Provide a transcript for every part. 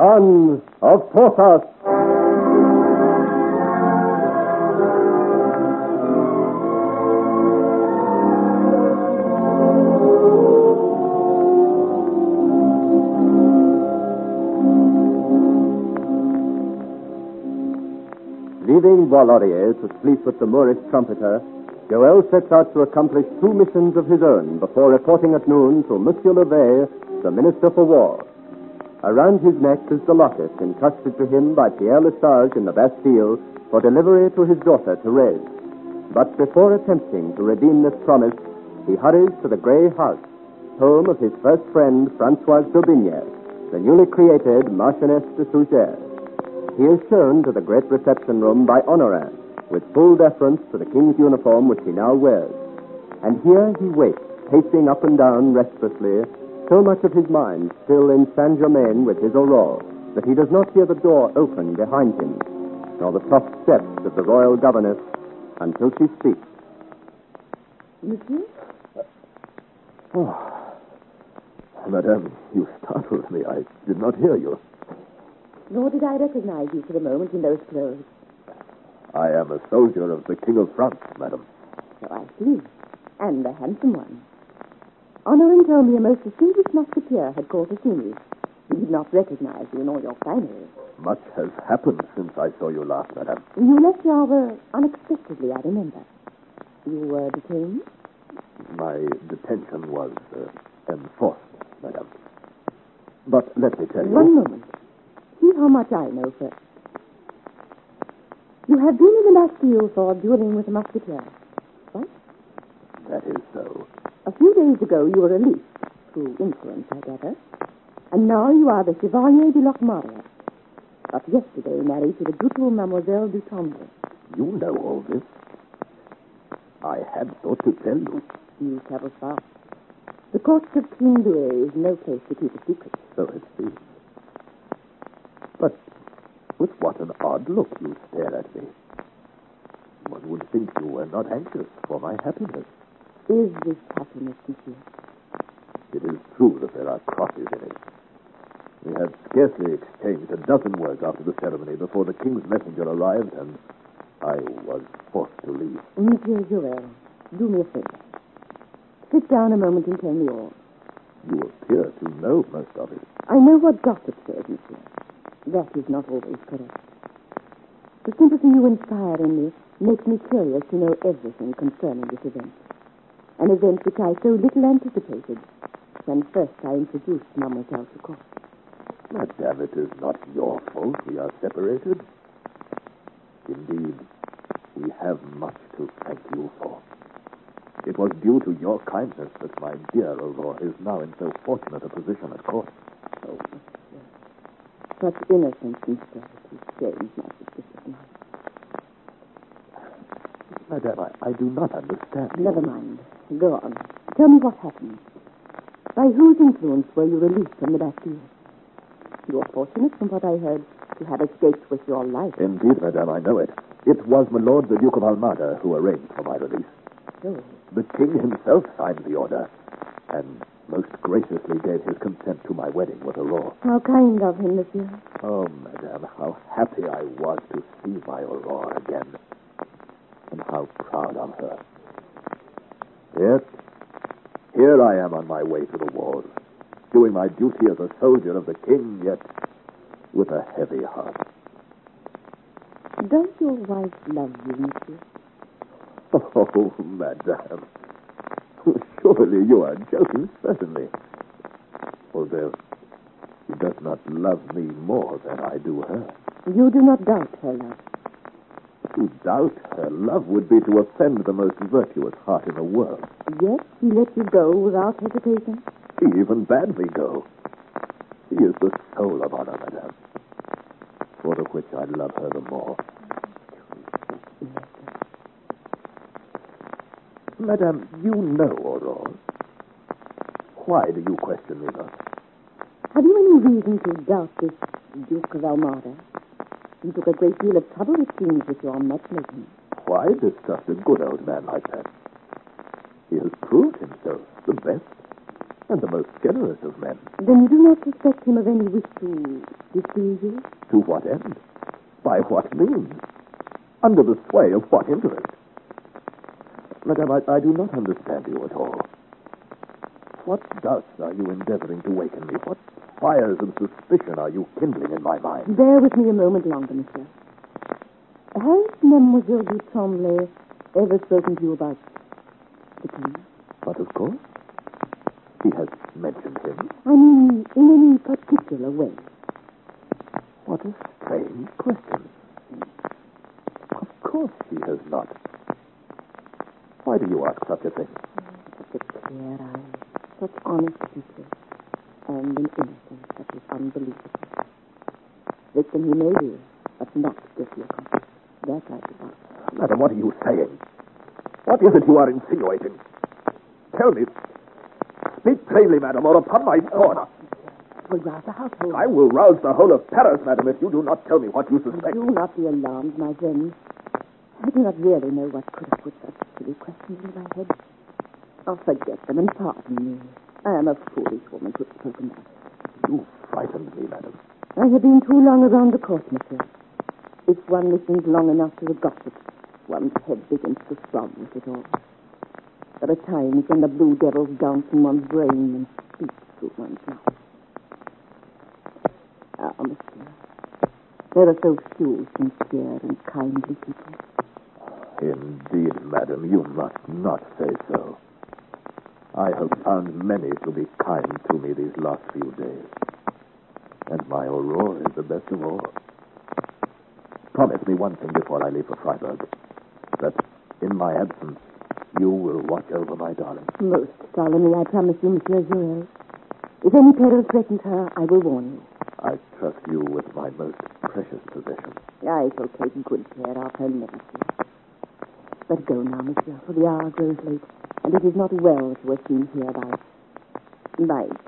Sons of Porthos. Leaving Bois-Laurier to sleep with the Moorish trumpeter, Joël sets out to accomplish 2 missions of his own before reporting at noon to Monsieur Levet, the Minister for War. Around his neck is the locket entrusted to him by Pierre Lesage in the Bastille for delivery to his daughter Thérèse. But before attempting to redeem this promise, he hurries to the Grey House, home of his first friend Françoise d'Aubigné, the newly created Marchioness de Sougères. He is shown to the great reception room by Honorat, with full deference to the king's uniform which he now wears. And here he waits, pacing up and down restlessly, so much of his mind still in Saint-Germain with his Aurore, that he does not hear the door open behind him, nor the soft steps of the royal governess until she speaks. Monsieur? Oh, Madame, you startled me. I did not hear you. Nor did I recognize you for the moment in those clothes. I am a soldier of the King of France, madam. So I see. And a handsome one. Honorin told me a most distinguished musketeer had called to see me. He did not recognize you nor your finery. Much has happened since I saw you last, madam. You left Havre unexpectedly, I remember. You were detained? My detention was enforced, madam. But let me tell you... One moment. See how much I know first. You have been in the Bastille for dueling with a musketeer, right? That is so. A few days ago you were released, through influence, I gather. And now you are the Chevalier de Locmaria, but yesterday married to the beautiful Mademoiselle du Tombeau. You know all this. I had thought to tell you. You travel fast. The court of King Louis is no place to keep a secret. So it seems. But with what an odd look you stare at me. One would think you were not anxious for my happiness. Is this happiness, monsieur? It is true that there are crosses in it. We had scarcely exchanged a dozen words after the ceremony before the king's messenger arrived, and I was forced to leave. Monsieur Joël, do me a favor. Sit down a moment and tell me all. You appear to know most of it. I know what gossip says, monsieur. That is not always correct. The sympathy you inspire in me makes me curious to know everything concerning this event. An event which I so little anticipated when first I introduced Mademoiselle to court. Madame, it is not your fault we are separated. Indeed, we have much to thank you for. It was due to your kindness that my dear Aurore is now in so fortunate a position at court. Oh, such innocence and sincerity shames my suspicious mind. Madame, I do not understand. Never mind. Go on. Tell me what happened. By whose influence were you released from the Bastille? You are fortunate, from what I heard, to have escaped with your life. Indeed, madame, I know it. It was my lord, the Duke of Almada, who arranged for my release. So? The king himself signed the order, and most graciously gave his consent to my wedding with Aurore. How kind of him, monsieur. Oh, madame, how happy I was to see my Aurore again, and how proud of her. Yet, here I am on my way to the wars, doing my duty as a soldier of the king, yet with a heavy heart. Does your wife love you, monsieur? Oh, madame. Surely you are joking, certainly. Although she does not love me more than I do her. You do not doubt her love. To doubt her love would be to offend the most virtuous heart in the world. Yes, she let you go without hesitation? She even bade me go. She is the soul of honor, madame, for the which I love her the more. Madame, you know Aurore. Why do you question me thus? Have you any reason to doubt this Duke of Almada? You took a great deal of trouble, it seems, with your matchmaking. Why distrust a good old man like that? He has proved himself the best. and the most generous of men. Then you do not suspect him of any wish to deceive you? To what end? By what means? Under the sway of what interest? Madame, I do not understand you at all. What doubts are you endeavoring to waken me? What fires of suspicion are you kindling in my mind? Bear with me a moment longer, monsieur. Has Mademoiselle du Tremblay ever spoken to you about the king? But of course. He has mentioned him. I mean, in any particular way. What a strange question. Of course he has not. Why do you ask such a thing? Such a clear eye, such honest features, and an innocence that is unbelievable. Victim he may be, but not guilty accomplice. That I do not. Madam, what are you saying? What is it you are insinuating? Tell me. Speak plainly, madam, or upon my sword. Will rouse the household. I will rouse the whole of Paris, madam, if you do not tell me what you suspect. Do not be alarmed, my friend. I do not really know what could have put such silly questions in my head. I'll forget them and pardon me. I am a foolish woman to have spoken that. You frightened me, madam. I have been too long around the court, monsieur. If one listens long enough to the gossip, one's head begins to throb with it all. There are times when the blue devils dance in one's brain and speak through one's mouth. Ah, monsieur, there are so few sincere and kindly people. Indeed, madam, you must not say so. I have found many to be kind to me these last few days. And my Aurore is the best of all. Promise me one thing before I leave for Freiburg. That in my absence, you will watch over my darling. Most solemnly, I promise you, Monsieur Joel. If any peril threatens her, I will warn you. I trust you with my most precious possession. I shall take good care of her, never fear. But go now, monsieur, for the hour grows late, and it is not well to have seen hereby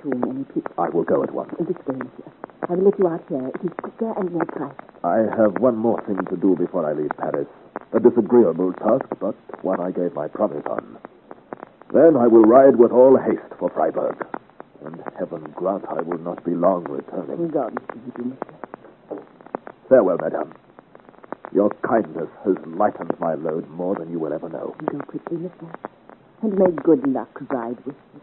too many people. I will go at once. This way, monsieur. I will let you out here. It is quicker and more private. I have one more thing to do before I leave Paris. A disagreeable task, but one I gave my promise on. Then I will ride with all haste for Freiburg. And heaven grant I will not be long returning. God speed you, monsieur. Farewell, madame. Your kindness has lightened my load more than you will ever know. Go quickly, monsieur. And may good luck ride with you.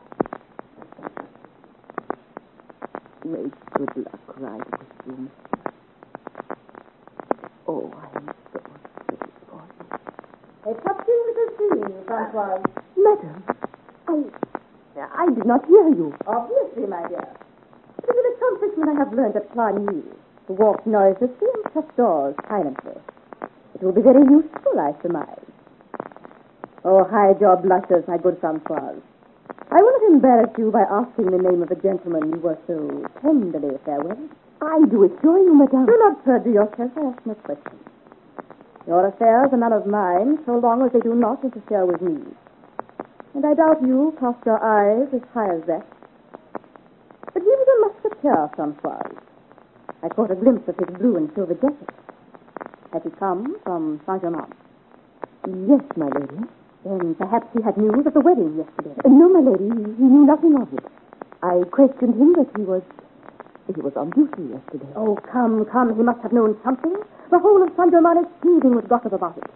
May good luck ride with you, monsieur. Oh, I am so sorry for you. A touching little scene, Francoise. Madam, I did not hear you. Obviously, my dear. It is an accomplishment I have learned at Clarny, to walk noiselessly and shut doors silently. It will be very useful, I surmise. Oh, hide your blushes, my good Francoise. I will not embarrass you by asking the name of the gentleman you were so tenderly farewelling. I do assure you, madame. Do not perjure yourself. I ask no questions. Your affairs are none of mine, so long as they do not interfere with me. And I doubt you cast your eyes as high as that. But he was a musketeer, Francoise. I caught a glimpse of his blue and silver jacket. Had he come from Saint-Germain? Yes, my lady. Then perhaps he had news of the wedding yesterday. No, my lady, he knew nothing of it. I questioned him, but he was on duty yesterday. Oh, come. He must have known something. The whole of Saint-Germain is heaving with gossip about it.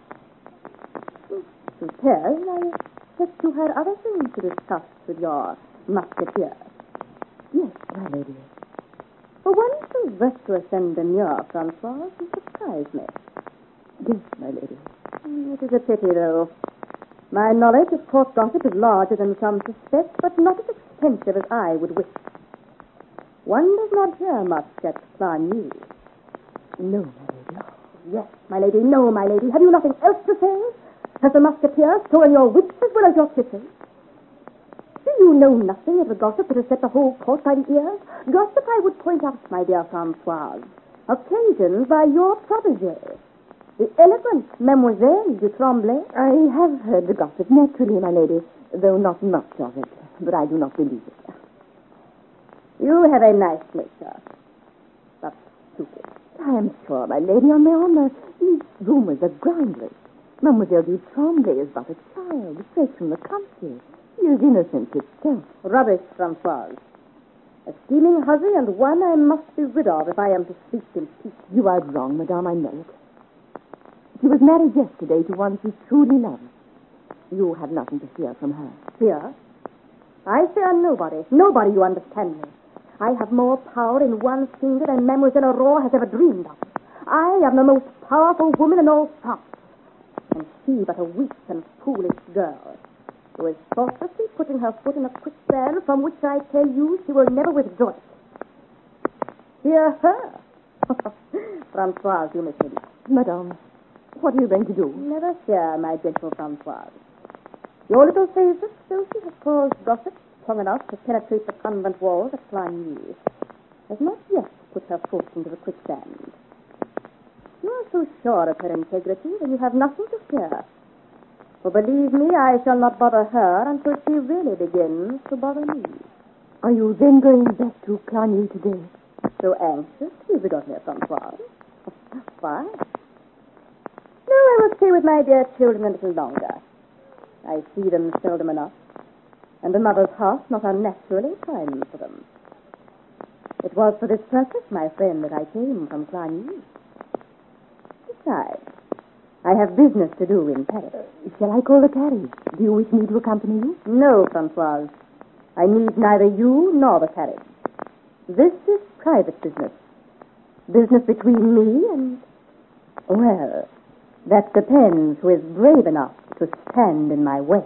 To tell, I guess you had other things to discuss with your musketeer. Yes, my lady. For one so virtuous and demure, Francois, you surprise me. Yes, my lady. It is a pity, though. My knowledge of court gossip is larger than some suspect, but not as extensive as I would wish. One does not hear much at Clarny. No, my lady. Yes, my lady. No, my lady. Have you nothing else to say? Has the musketeer stolen your wits as well as your kisses? Do you know nothing of the gossip that has set the whole court by the ears? Gossip, I would point out, my dear Francoise, occasioned by your protégé, the elegant Mademoiselle du Tremblay. I have heard the gossip, naturally, my lady, though not much of it, but I do not believe it. You have a nice nature, but stupid. I am sure, my lady, on my honor, these rumors are groundless. Mademoiselle du Tremblay is but a child, straight from the country. He is innocence itself. Rubbish, Francoise. A scheming hussy and one I must be rid of if I am to sleep in peace. You are wrong, Madame, I know it. She was married yesterday to one she truly loves. You have nothing to fear from her. Fear? I fear nobody. Nobody, you understand me. I have more power in one finger than Mademoiselle Aurore has ever dreamed of. I am the most powerful woman in all France. And she but a weak and foolish girl who is thoughtlessly putting her foot in a quicksand from which I tell you she will never withdraw it. Hear her. Francoise, you must believe. Madame, what are you going to do? Never fear, my gentle Francoise. Your little favorite, though she has caused gossip strong enough to penetrate the convent walls at Cligny, has not yet put her foot into the quicksand. You are so sure of her integrity that you have nothing to fear. For believe me, I shall not bother her until she really begins to bother me. Are you then going back to Cligny today? So anxious you got here, Francoise. Why? No, I will stay with my dear children a little longer. I see them seldom enough, and a mother's heart not unnaturally pines for them. It was for this purpose, my friend, that I came from Cligny. Besides, I have business to do in Paris. Shall I call the carriage? Do you wish me to accompany you? No, Francoise. I need neither you nor the carriage. This is private business. Business between me and... Well, that depends who is brave enough to stand in my way.